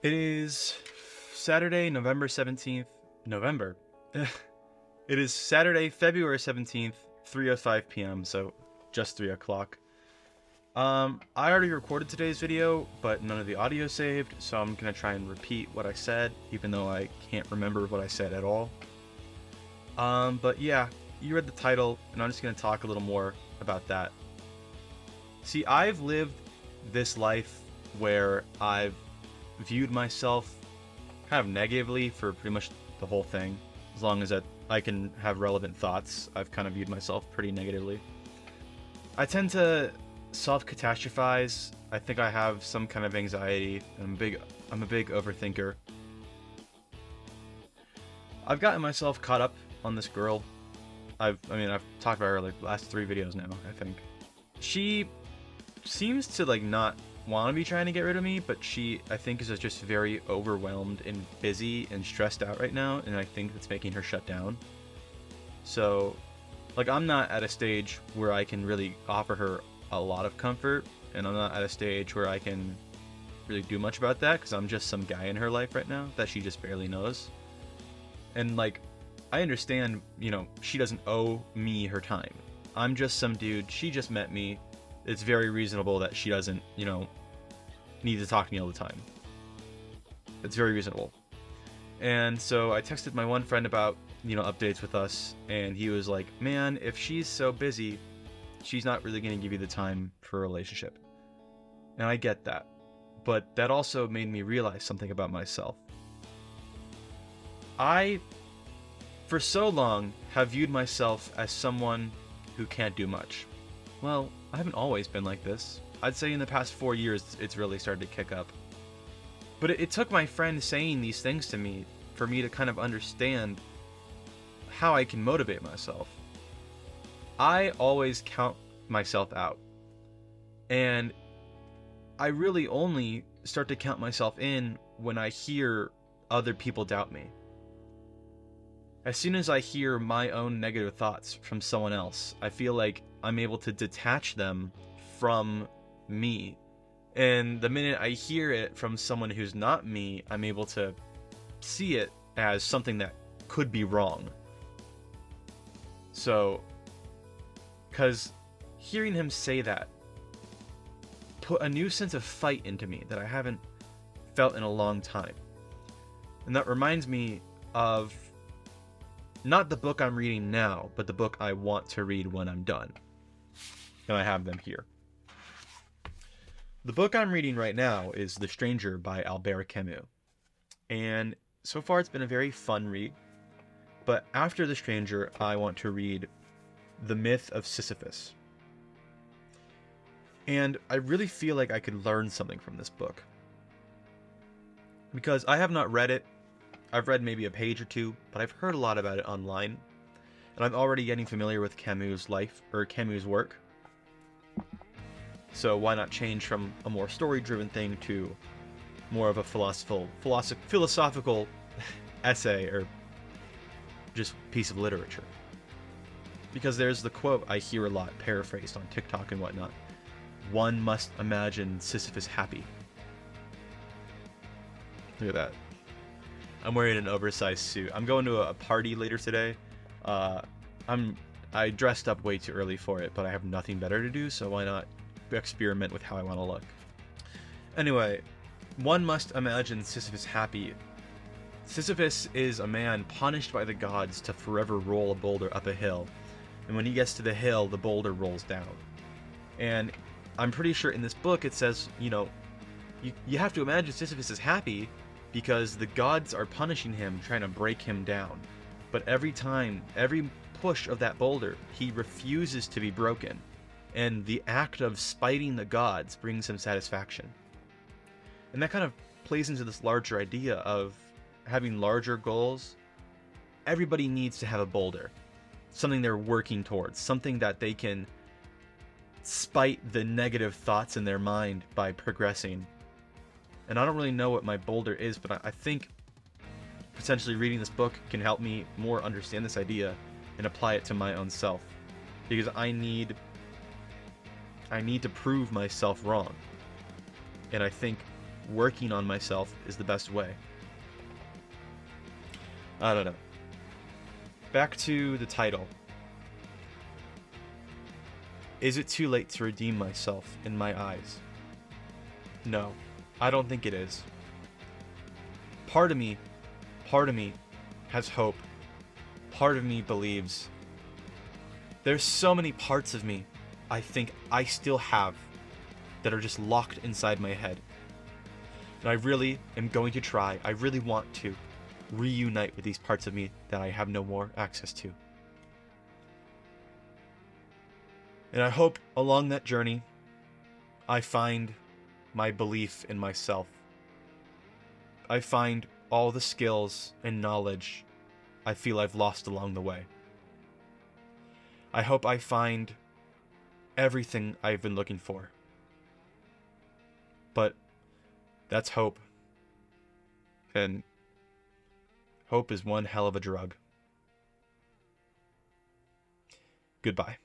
It is Saturday, November 17th. November. It is Saturday, February 17th, 3:05 p.m., so just 3 o'clock. I already recorded today's video, but none of the audio saved, so I'm gonna try and repeat what I said, even though I can't remember what I said at all. But yeah, you read the title, and I'm just gonna talk a little more about that. See, I've lived this life where I've viewed myself kind of negatively for pretty much the whole thing. As long as I can have relevant thoughts, I've kind of viewed myself pretty negatively. I tend to self-catastrophize. I think I have some kind of anxiety. I'm a big overthinker. I've gotten myself caught up on this girl. I've talked about her like the last 3 videos now, I think. She seems to not want to be trying to get rid of me, but she, I think, is just very overwhelmed and busy and stressed out right now, and I think that's making her shut down. So, I'm not at a stage where I can really offer her a lot of comfort, and I'm not at a stage where I can really do much about that, because I'm just some guy in her life right now that she just barely knows. And, I understand, she doesn't owe me her time. I'm just some dude, she just met me. It's very reasonable that she doesn't, need to talk to me all the time. It's very reasonable. And so I texted my one friend about, updates with us, and he was like, man, if she's so busy, she's not really going to give you the time for a relationship. And I get that. But that also made me realize something about myself. I, for so long, have viewed myself as someone who can't do much. Well, I haven't always been like this. I'd say in the past 4 years, it's really started to kick up. But it took my friend saying these things to me for me to kind of understand how I can motivate myself. I always count myself out. And I really only start to count myself in when I hear other people doubt me. As soon as I hear my own negative thoughts from someone else, I feel like I'm able to detach them from me. And the minute I hear it from someone who's not me, I'm able to see it as something that could be wrong. So, because hearing him say that put a new sense of fight into me that I haven't felt in a long time. And that reminds me of not the book I'm reading now, but the book I want to read when I'm done. And I have them here. The book I'm reading right now is The Stranger by Albert Camus. And so far it's been a very fun read. But after The Stranger, I want to read The Myth of Sisyphus. And I really feel like I could learn something from this book. Because I have not read it. I've read maybe a page or two, but I've heard a lot about it online. And I'm already getting familiar with Camus' life, or Camus' work. So why not change from a more story-driven thing to more of a philosophical essay or just piece of literature? Because there's the quote I hear a lot, paraphrased on TikTok and whatnot. One must imagine Sisyphus happy. Look at that. I'm wearing an oversized suit. I'm going to a party later today. I dressed up way too early for it, but I have nothing better to do, so why not experiment with how I want to look. Anyway, one must imagine Sisyphus happy. Sisyphus is a man punished by the gods to forever roll a boulder up a hill, and when he gets to the hill, the boulder rolls down. And I'm pretty sure in this book it says, you have to imagine Sisyphus is happy because the gods are punishing him, trying to break him down. But every time, every push of that boulder, he refuses to be broken. And the act of spiting the gods brings him satisfaction. And that kind of plays into this larger idea of having larger goals. Everybody needs to have a boulder. Something they're working towards. Something that they can spite the negative thoughts in their mind by progressing. And I don't really know what my boulder is, but I think potentially reading this book can help me more understand this idea and apply it to my own self. Because I need to prove myself wrong. And I think working on myself is the best way. I don't know. Back to the title. Is it too late to redeem myself in my eyes? No, I don't think it is. Part of me has hope. Part of me believes. There's so many parts of me I think I still have that are just locked inside my head. And I really am going to try, I really want to reunite with these parts of me that I have no more access to. And I hope along that journey, I find my belief in myself. I find all the skills and knowledge I feel I've lost along the way. I hope I find everything I've been looking for. But that's hope. And hope is one hell of a drug. Goodbye.